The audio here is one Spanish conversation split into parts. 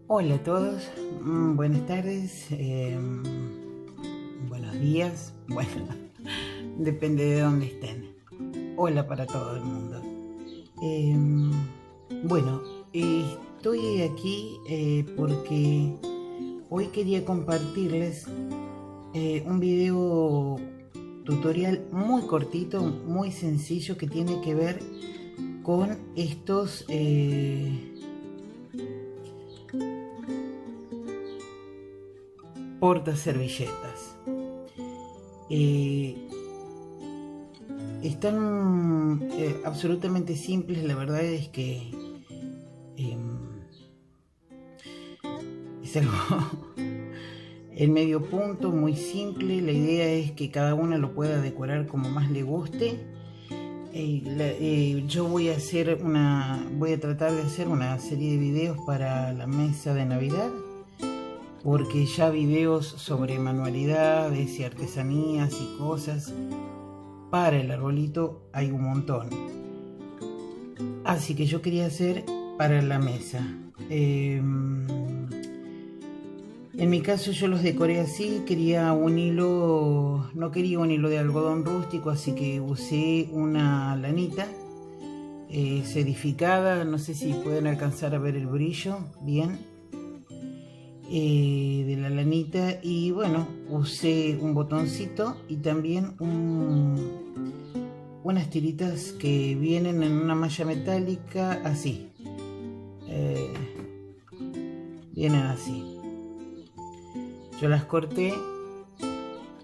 Hola a todos, buenas tardes, buenos días, bueno, depende de dónde estén. Hola para todo el mundo. Bueno, estoy aquí porque hoy quería compartirles un video tutorial muy cortito, muy sencillo, que tiene que ver con estos portaservilletas. Están absolutamente simples. La verdad es que es algo en medio punto, muy simple. La idea es que cada uno lo pueda decorar como más le guste. Yo voy a tratar de hacer una serie de videos para la mesa de Navidad, porque ya videos sobre manualidades y artesanías y cosas para el arbolito hay un montón. Así que yo quería hacer para la mesa. En mi caso yo los decoré así. Quería un hilo, no quería un hilo de algodón rústico, así que usé una lanita sedificada. No sé si pueden alcanzar a ver el brillo bien de la lanita. Y bueno, usé un botoncito y también unas tiritas que vienen en una malla metálica, así. Vienen así. Yo las corté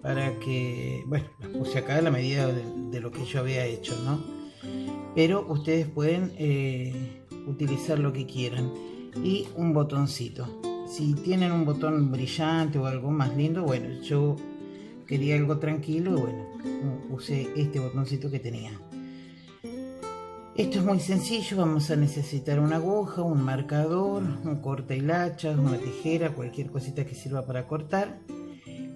para que, bueno, las puse acá a la medida de lo que yo había hecho, ¿no? Pero ustedes pueden utilizar lo que quieran. Y un botoncito. Si tienen un botón brillante o algo más lindo, bueno, yo quería algo tranquilo y bueno, usé este botoncito que tenía. Esto es muy sencillo. Vamos a necesitar una aguja, un marcador, un corta hilachas, una tijera, cualquier cosita que sirva para cortar,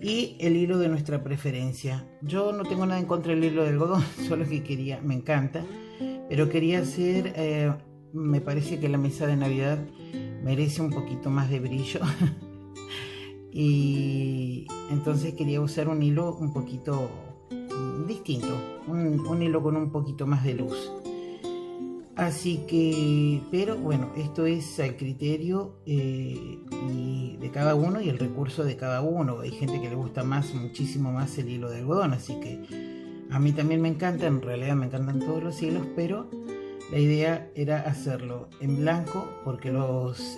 y el hilo de nuestra preferencia. Yo no tengo nada en contra del hilo de algodón, solo que quería, me encanta, pero quería hacer, me parece que la mesa de Navidad merece un poquito más de brillo y entonces quería usar un hilo un poquito distinto, un hilo con un poquito más de luz. Así que, pero bueno, esto es al criterio y de cada uno y el recurso de cada uno. Hay gente que le gusta muchísimo más el hilo de algodón, así que a mí también me encanta. En realidad me encantan todos los hilos, pero la idea era hacerlo en blanco porque los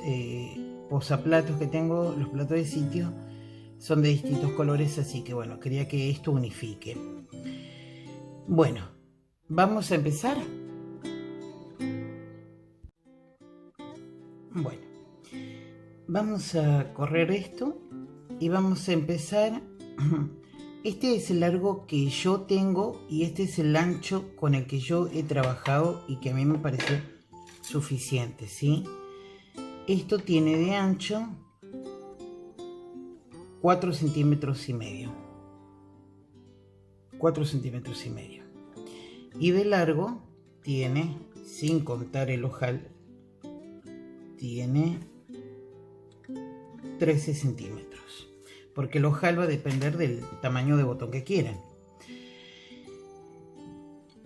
posaplatos que tengo, los platos de sitio, son de distintos colores, así que bueno, quería que esto unifique. Bueno, vamos a empezar. Bueno, vamos a correr esto y vamos a empezar. Este es el largo que yo tengo y este es el ancho con el que yo he trabajado y que a mí me pareció suficiente, ¿sí? Esto tiene de ancho 4 centímetros y medio. 4 centímetros y medio. Y de largo tiene, sin contar el ojal, tiene 13 centímetros, porque el ojal va a depender del tamaño de botón que quieran.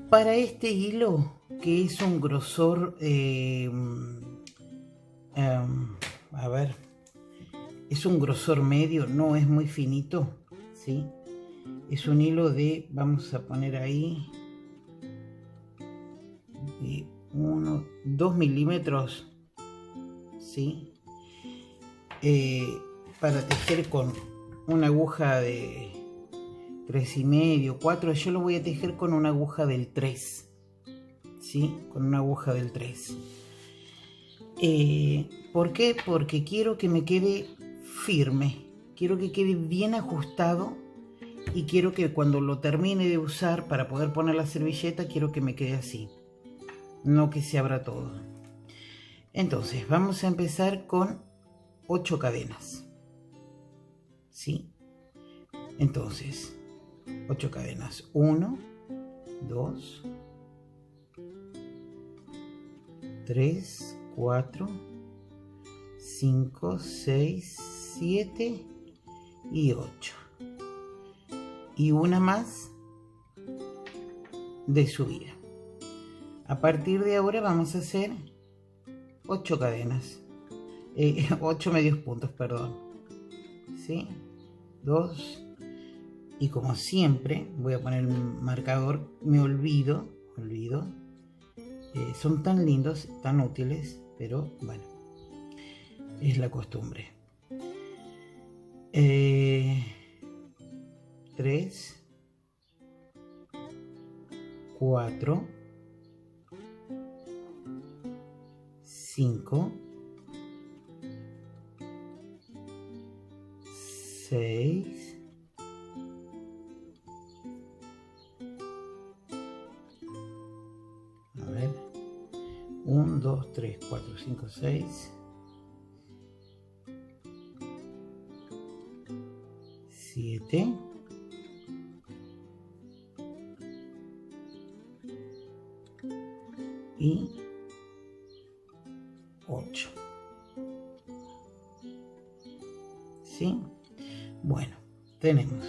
Para este hilo, que es un grosor, a ver, es un grosor medio, no es muy finito, ¿sí? Es un hilo de, vamos a poner ahí, de 2 milímetros, ¿sí? Para tejer con una aguja de 3,5, 4, yo lo voy a tejer con una aguja del 3, ¿sí? Con una aguja del 3. ¿Por qué? Porque quiero que me quede firme, quiero que quede bien ajustado y quiero que cuando lo termine de usar para poder poner la servilleta, quiero que me quede así, no que se abra todo. Entonces vamos a empezar con 8 cadenas, ¿sí? Entonces 8 cadenas, 1, 2, 3, 4, 5, 6, 7 y 8, y una más de subida. A partir de ahora vamos a hacer 8 cadenas, 8 medios puntos, perdón, ¿sí? 2, y como siempre voy a poner un marcador, me olvido, son tan lindos, tan útiles, pero bueno, es la costumbre. 3, 4, 5, 6, 1, 2, 3, 4, 5, 6, 7, 8. ¿Sí? Bueno, tenemos,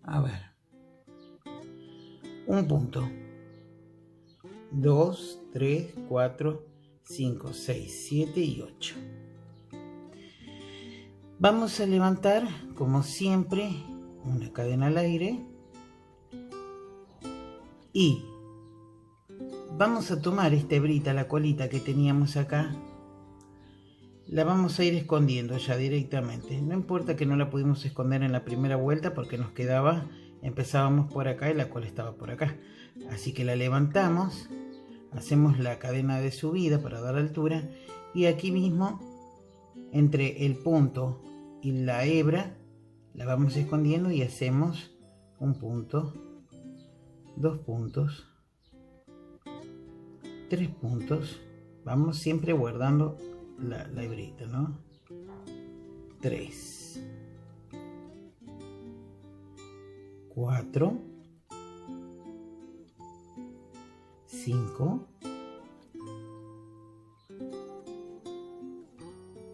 a ver, un punto, 2, 3, 4, 5, 6, 7 y 8. Vamos a levantar, como siempre, una cadena al aire y vamos a tomar esta hebrita, la colita que teníamos acá, la vamos a ir escondiendo ya directamente. No importa que no la pudimos esconder en la primera vuelta porque nos quedaba, empezábamos por acá y la cola estaba por acá. Así que la levantamos, hacemos la cadena de subida para dar altura y aquí mismo, entre el punto y la hebra, la vamos escondiendo y hacemos un punto, 2 puntos, 3 puntos. Vamos siempre guardando la hebrita, ¿no? 3, 4, 5,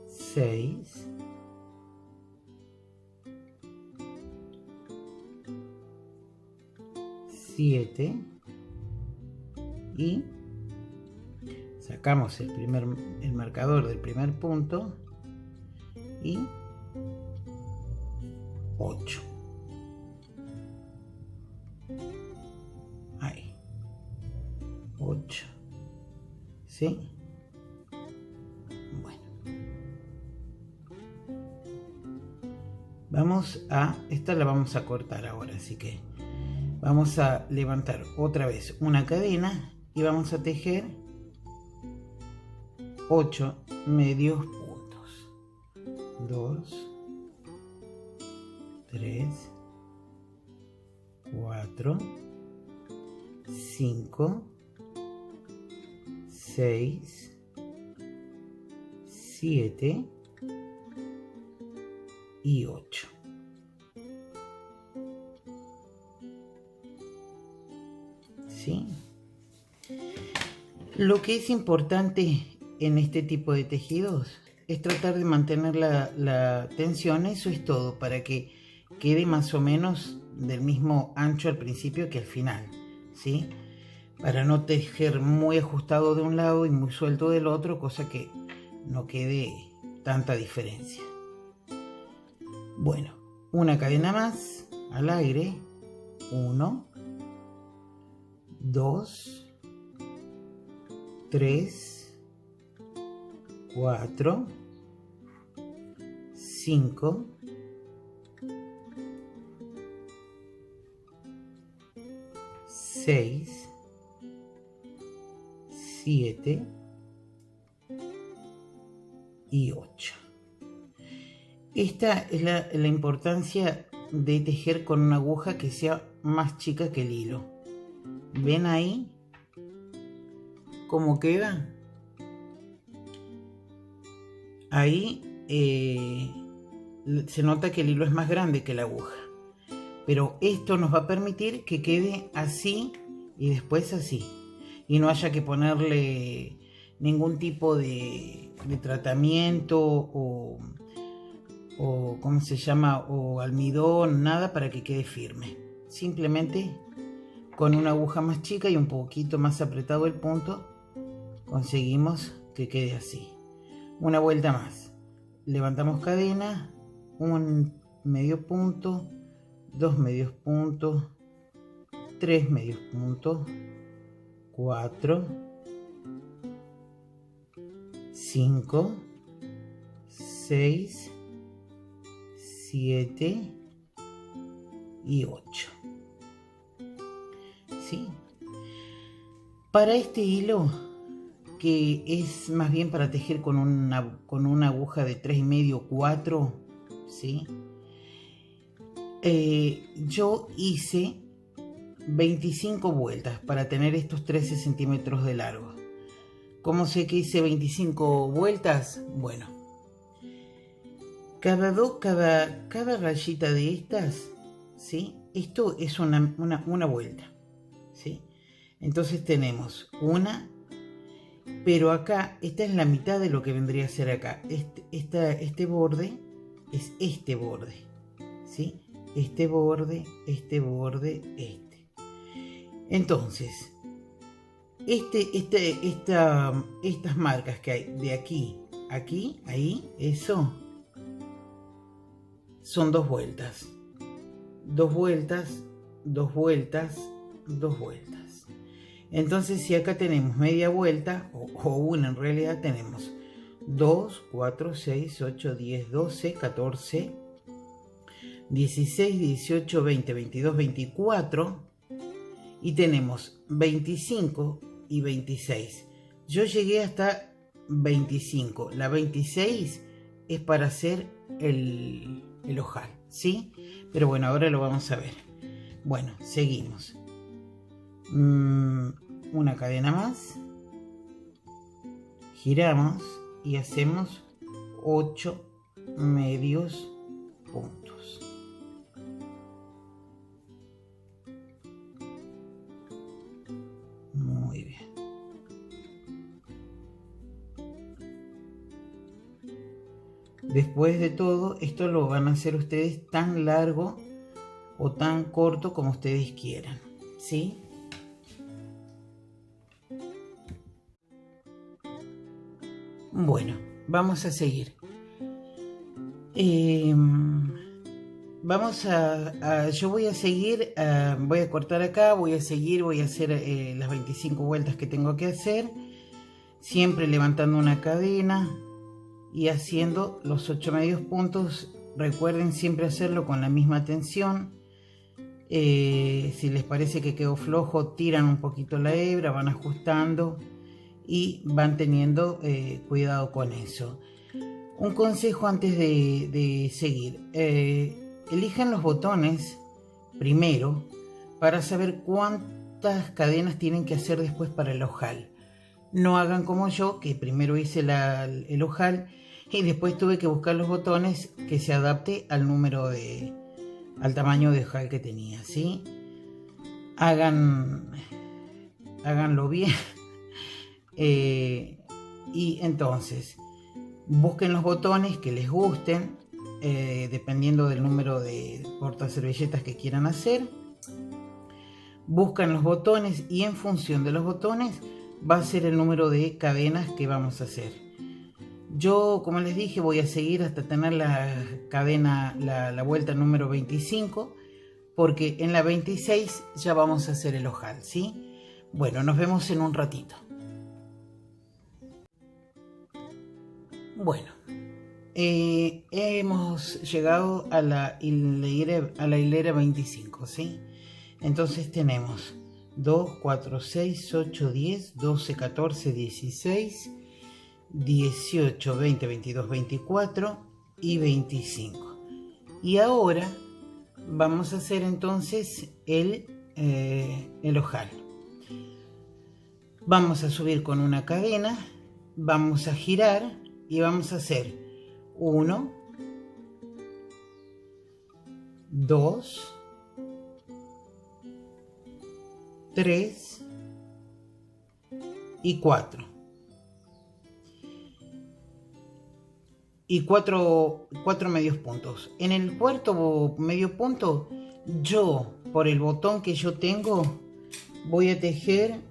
6, 7 y sacamos el marcador del primer punto y 8. Ahí. 8. ¿Sí? Bueno. Esta la vamos a cortar ahora, así que vamos a levantar otra vez una cadena y vamos a tejer 8 medios puntos. 2, 3, 4, 5, 6, 7 y 8. ¿Sí? Lo que es importante en este tipo de tejidos es tratar de mantener la tensión, eso es todo, para que quede más o menos del mismo ancho al principio que al final, ¿sí? Para no tejer muy ajustado de un lado y muy suelto del otro, cosa que no quede tanta diferencia. Bueno, una cadena más al aire, 1, 2, 3, 4, 5, 6, 7, y 8. Esta es la importancia de tejer con una aguja que sea más chica que el hilo. ¿Ven ahí cómo queda? Ahí se nota que el hilo es más grande que la aguja, pero esto nos va a permitir que quede así y después así, y no haya que ponerle ningún tipo de tratamiento o ¿cómo se llama? O almidón, nada, para que quede firme. Simplemente con una aguja más chica y un poquito más apretado el punto conseguimos que quede así. Una vuelta más, levantamos cadena, un medio punto, 2 medios puntos, 3 medios puntos, 4, 5, 6, 7 y 8. ¿Sí? Para este hilo, que es más bien para tejer con una aguja de 3,5, 4, ¿sí? Yo hice 25 vueltas para tener estos 13 centímetros de largo. ¿Cómo sé que hice 25 vueltas? Bueno, cada rayita de estas, ¿sí? Esto es una vuelta, ¿sí? Entonces tenemos una, pero acá, esta es la mitad de lo que vendría a ser acá. Este borde es este borde, ¿sí? Este borde, este borde, este. Entonces, estas marcas que hay de aquí, aquí, ahí, eso, son 2 vueltas. 2 vueltas, 2 vueltas, 2 vueltas. Entonces, si acá tenemos media vuelta, o una en realidad, tenemos 2, 4, 6, 8, 10, 12, 14, 16, 18, 20, 22, 24, y tenemos 25 y 26. Yo llegué hasta 25. La 26 es para hacer el ojal, ¿sí? Pero bueno, ahora lo vamos a ver. Bueno, seguimos. Una cadena más, giramos y hacemos 8 medios puntos. Muy bien. Después de todo, esto lo van a hacer ustedes tan largo o tan corto como ustedes quieran, ¿sí? Bueno, vamos a seguir. Yo voy a seguir, voy a cortar acá, voy a hacer las 25 vueltas que tengo que hacer, siempre levantando una cadena y haciendo los 8 medios puntos. Recuerden siempre hacerlo con la misma tensión. Si les parece que quedó flojo, tiran un poquito la hebra, van ajustando y van teniendo cuidado con eso. Un consejo antes de seguir: elijan los botones primero para saber cuántas cadenas tienen que hacer después para el ojal. No hagan como yo, que primero hice el ojal y después tuve que buscar los botones que se adapte al al tamaño de ojal que tenía, ¿sí? Háganlo bien. Y entonces busquen los botones que les gusten, dependiendo del número de portaservilletas que quieran hacer. Buscan los botones y en función de los botones va a ser el número de cadenas que vamos a hacer. Yo, como les dije, voy a seguir hasta tener la vuelta número 25, porque en la 26 ya vamos a hacer el ojal, ¿sí? Bueno, nos vemos en un ratito. Bueno, hemos llegado a la hilera 25, ¿sí? Entonces tenemos 2, 4, 6, 8, 10, 12, 14, 16, 18, 20, 22, 24 y 25. Y ahora vamos a hacer entonces el ojal. Vamos a subir con una cadena, vamos a girar y vamos a hacer 1, 2, 3 y 4. Y cuatro medios puntos. En el cuarto medio punto, yo, por el botón que yo tengo, voy a tejer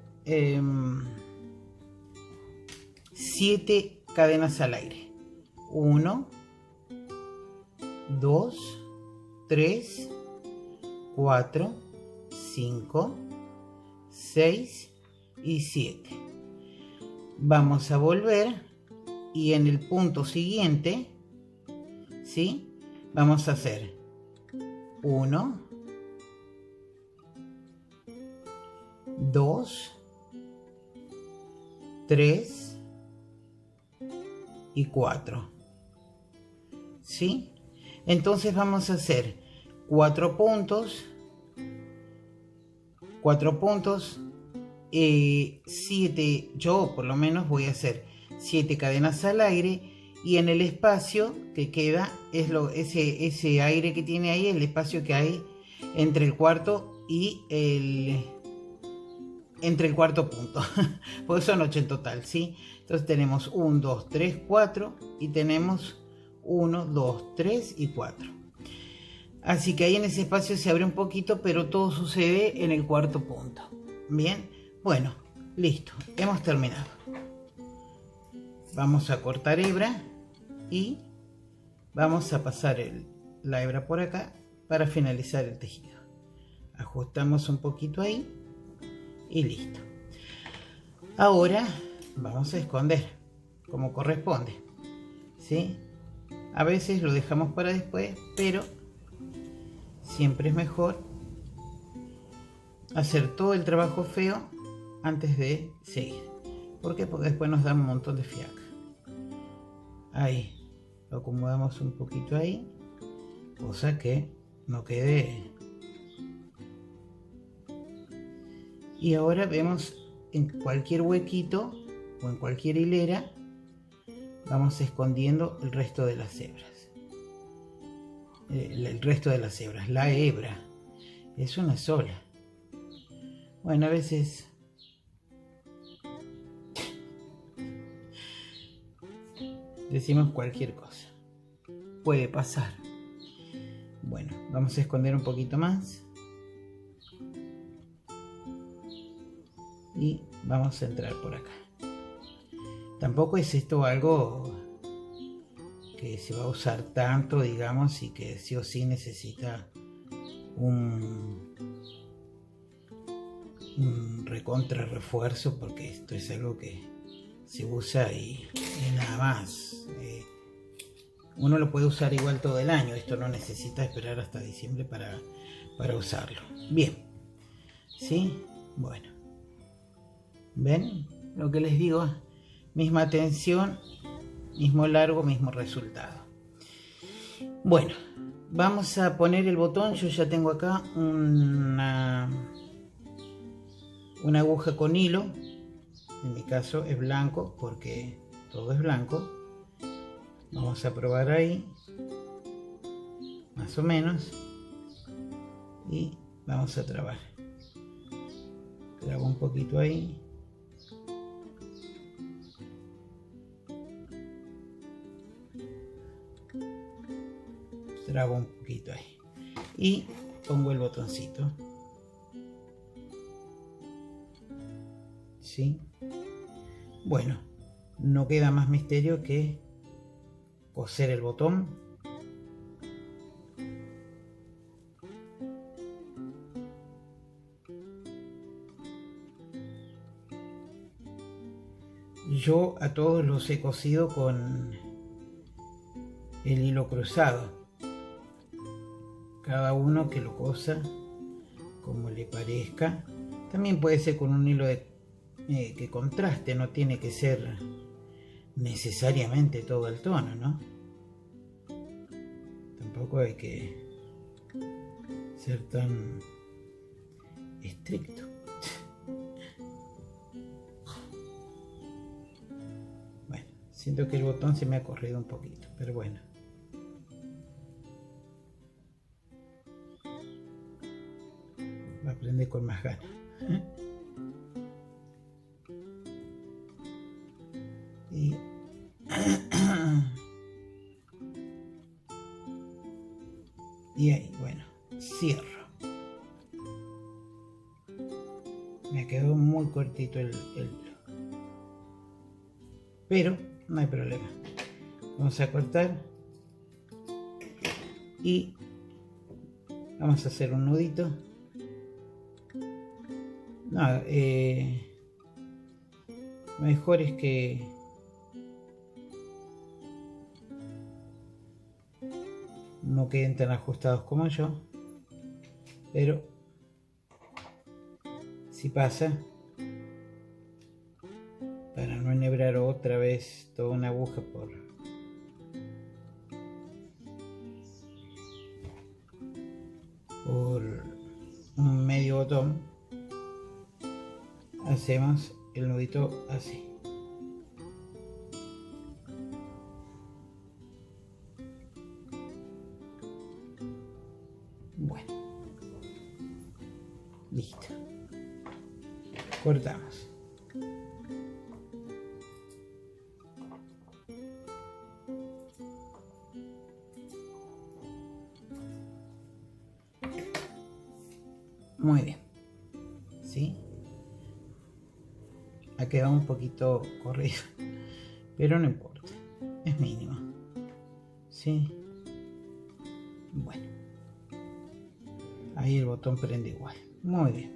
7 cadenas al aire. 1, 2, 3, 4, 5, 6 y 7. Vamos a volver y en el punto siguiente, ¿sí? Vamos a hacer 1, 2, 3 y 4, ¿sí? Entonces vamos a hacer 4 puntos, 7, yo por lo menos voy a hacer 7 cadenas al aire, y en el espacio que queda es ese aire que tiene ahí, el espacio que hay entre el cuarto y entre el cuarto punto, porque son 8 en total, ¿sí? Entonces tenemos 1, 2, 3, 4 y tenemos 1, 2, 3 y 4. Así que ahí en ese espacio se abre un poquito, pero todo sucede en el cuarto punto. Bien, bueno, listo, hemos terminado. Vamos a cortar hebra y vamos a pasar la hebra por acá para finalizar el tejido. Ajustamos un poquito ahí y listo. Ahora vamos a esconder como corresponde, ¿sí? A veces lo dejamos para después, pero siempre es mejor hacer todo el trabajo feo antes de seguir. ¿Por qué? Porque después nos da un montón de fiaca. Ahí, lo acomodamos un poquito ahí, cosa que no quede. Y ahora vemos en cualquier huequito o en cualquier hilera, vamos escondiendo el resto de las hebras. El resto de las hebras, la hebra es una sola. Bueno, a veces decimos cualquier cosa, puede pasar. Bueno, vamos a esconder un poquito más y vamos a entrar por acá. Tampoco es esto algo que se va a usar tanto, digamos, y que sí o sí necesita un recontra refuerzo, porque esto es algo que se usa y nada más. Uno lo puede usar igual todo el año, esto no necesita esperar hasta diciembre para usarlo. Bien, ¿sí? Bueno, ¿ven? Lo que les digo, misma tensión, mismo largo, mismo resultado. Bueno, vamos a poner el botón. Yo ya tengo acá una aguja con hilo. En mi caso es blanco porque todo es blanco. Vamos a probar ahí, más o menos, y vamos a trabar. Trabo un poquito ahí. Trabo un poquito ahí. Y pongo el botoncito. ¿Sí? Bueno, no queda más misterio que coser el botón. Yo a todos los he cosido con el hilo cruzado. Cada uno que lo cosa como le parezca. También puede ser con un hilo que contraste, no tiene que ser necesariamente todo el tono, ¿no? Tampoco hay que ser tan estricto. Bueno, siento que el botón se me ha corrido un poquito, pero bueno. Va a aprender con más ganas. Y y ahí, bueno, cierro. Me quedó muy cortito el pero no hay problema. Vamos a cortar y vamos a hacer un nudito. Nada, mejor es que no queden tan ajustados como yo, pero si pasa, para no enhebrar otra vez toda una aguja por un medio botón, hacemos el nudito así. Bueno, listo. Cortamos. Muy bien. ¿Sí? Ha quedado un poquito corrido, pero no importa. Es mínimo. ¿Sí? Bueno. Ahí el botón prende igual. Muy bien.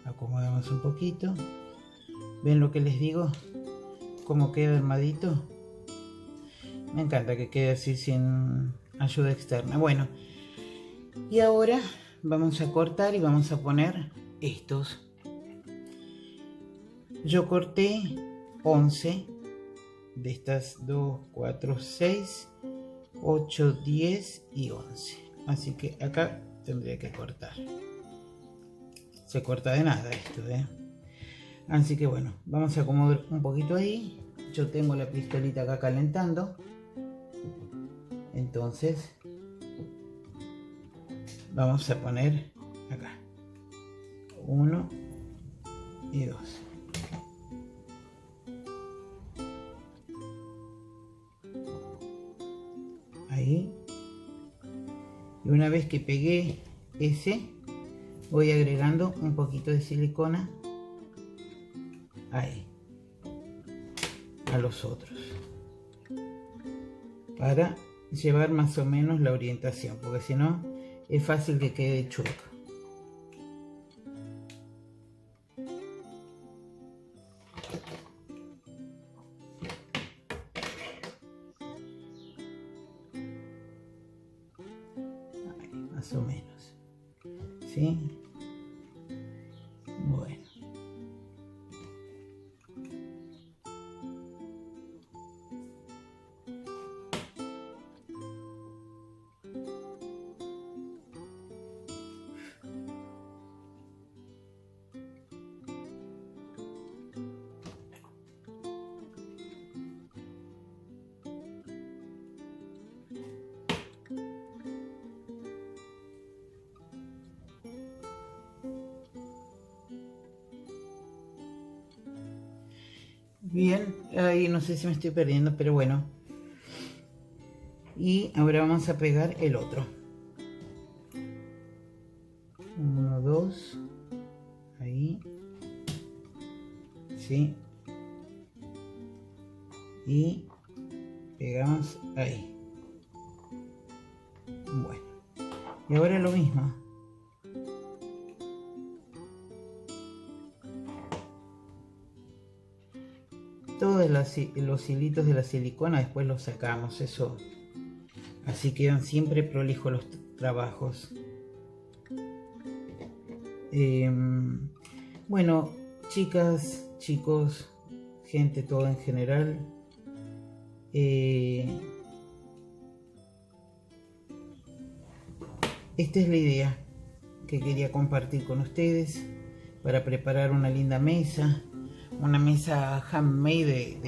Acomodamos un poquito. ¿Ven lo que les digo? Cómo queda armadito. Me encanta que quede así sin ayuda externa. Bueno, y ahora vamos a cortar y vamos a poner estos. Yo corté 11 de estas 2, 4, 6, 8, 10 y 11. Así que acá tendría que cortar. Se corta de nada esto, ¿eh? Así que bueno, vamos a acomodar un poquito ahí. Yo tengo la pistolita acá calentando. Entonces vamos a poner acá 1 y 2. Ahí. Y una vez que pegué ese, voy agregando un poquito de silicona ahí a los otros para llevar más o menos la orientación, porque si no es fácil que quede chueco. Ahí, más o menos, ¿sí? Bueno. Bien, ahí no sé si me estoy perdiendo, pero bueno. Y ahora vamos a pegar el otro. 1, 2. Ahí. Sí. Y pegamos ahí. Bueno. Y ahora lo mismo. Todos los hilitos de la silicona después los sacamos, eso. Así quedan siempre prolijos los trabajos. Bueno, chicas, chicos, gente, todo en general. Esta es la idea que quería compartir con ustedes para preparar una linda mesa, una mesa handmade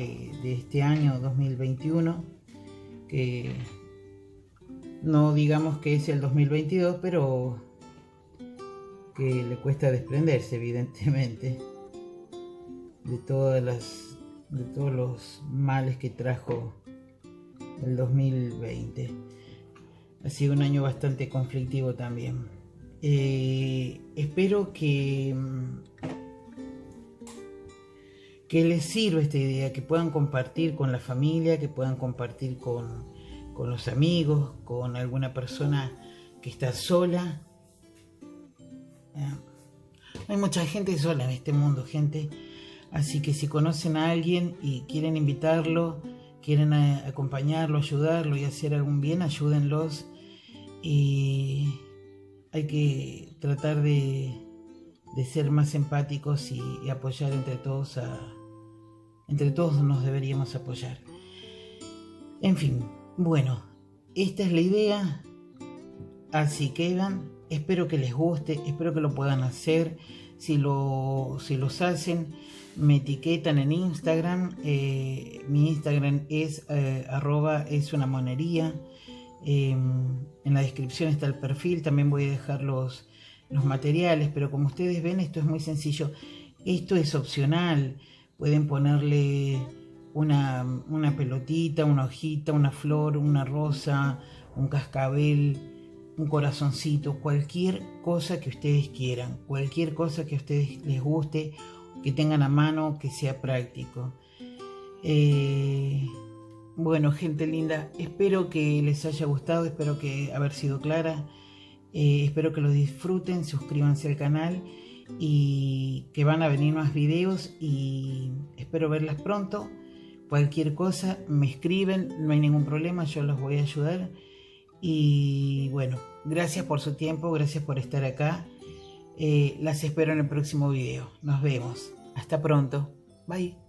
de este año 2021, que no digamos que es el 2022, pero que le cuesta desprenderse evidentemente de todos los males que trajo el 2020. Ha sido un año bastante conflictivo también. Espero que les sirva esta idea, que puedan compartir con la familia, que puedan compartir con los amigos, con alguna persona que está sola. Hay mucha gente sola en este mundo, gente. Así que si conocen a alguien y quieren invitarlo, quieren acompañarlo, ayudarlo y hacer algún bien, ayúdenlos. Y hay que tratar de ser más empáticos y apoyar entre todos. Entre todos nos deberíamos apoyar. En fin, bueno, esta es la idea. Así quedan. Espero que les guste, espero que lo puedan hacer. Si los hacen, me etiquetan en Instagram. Mi Instagram es @esunamonería. En la descripción está el perfil. También voy a dejar los materiales, pero como ustedes ven, esto es muy sencillo. Esto es opcional. Pueden ponerle una pelotita, una hojita, una flor, una rosa, un cascabel, un corazoncito, cualquier cosa que ustedes quieran, cualquier cosa que a ustedes les guste, que tengan a mano, que sea práctico. Bueno, gente linda, espero que les haya gustado, espero que haber sido clara, espero que lo disfruten, suscríbanse al canal y que van a venir más videos y espero verlas pronto. Cualquier cosa me escriben, no hay ningún problema, yo los voy a ayudar. Y bueno, gracias por su tiempo, gracias por estar acá. Las espero en el próximo video. Nos vemos. Hasta pronto. Bye.